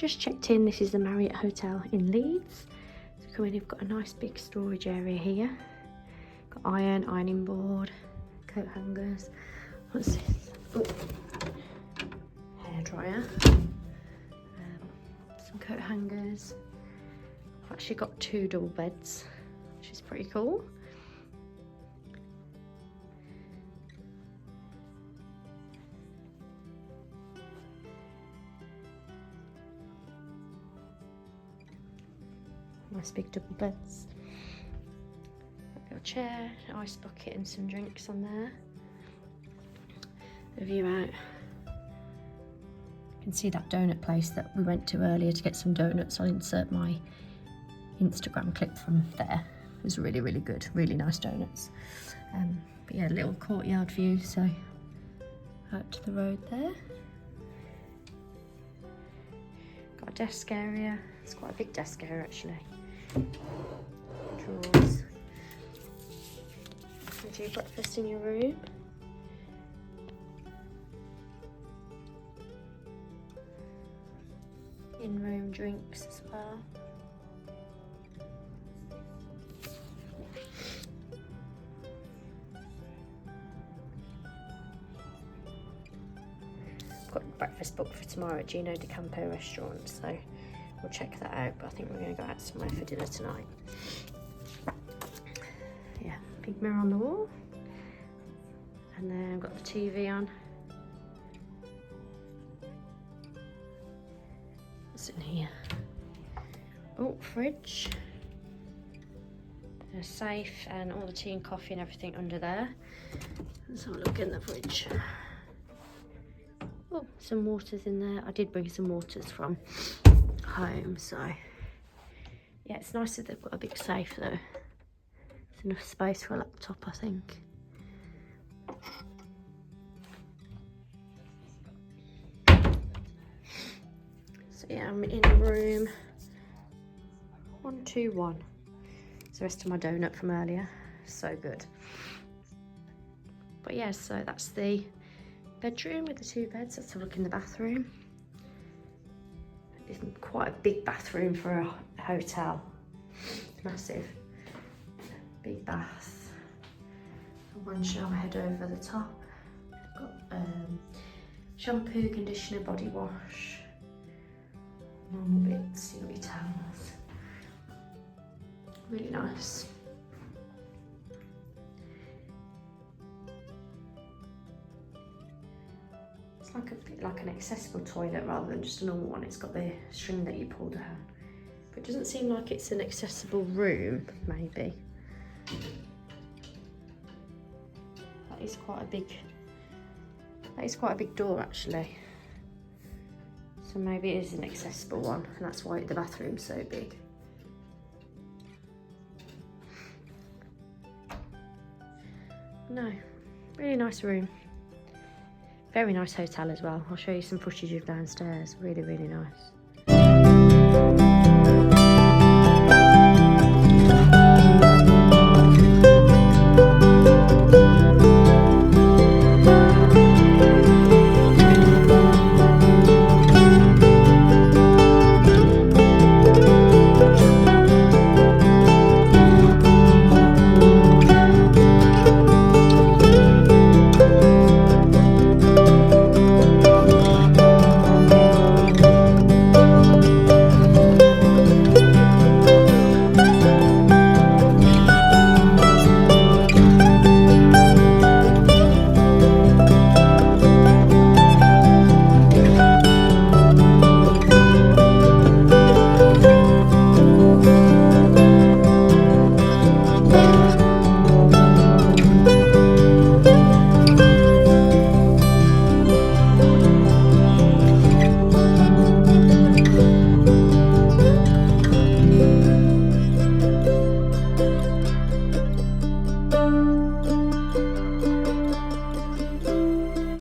just checked in. This is the Marriott Hotel in Leeds. So come in, you've got a nice big storage area here. Got ironing board, coat hangers. What's this? Oh, hair dryer. Some coat hangers. I've actually got 2 double beds, which is pretty cool. Nice big double beds. Got a chair, ice bucket and some drinks on there. The view out. You can see that donut place that we went to earlier to get some donuts. I'll insert my Instagram clip from there. It was really, really good. Really nice donuts. But yeah, little courtyard view, so out to the road there. Got a desk area. It's quite a big desk area actually. Drawers. You do breakfast in your room. In-room drinks as well. Got breakfast booked for tomorrow at Gino de Campo restaurant, so we'll check that out, but I think we're going to go out somewhere for dinner tonight. Yeah, big mirror on the wall. And then I've got the TV on. What's in here? Oh, fridge. A safe and all the tea and coffee and everything under there. Let's have a look in the fridge. Oh, some waters in there. I did bring some waters from home, so yeah, it's nice that they've got a big safe though. There's enough space for a laptop, I think. So yeah, I'm in room 121. It's the rest of my donut from earlier. So good. But yeah, so that's the bedroom with the 2 beds. Let's have a look in the bathroom. It's quite a big bathroom for a hotel. It's massive. Big bath. 1 shower head over the top. Got shampoo, conditioner, body wash. Normal bits, you got your towels. Really nice. It's like a bit like an accessible toilet rather than just a normal one. It's got the string that you pull down. But it doesn't seem like it's an accessible room, maybe. That is quite a big door actually. So maybe it is an accessible one, and that's why the bathroom's so big. No, really nice room. Very nice hotel as well. I'll show you some footage of downstairs. Really, really nice.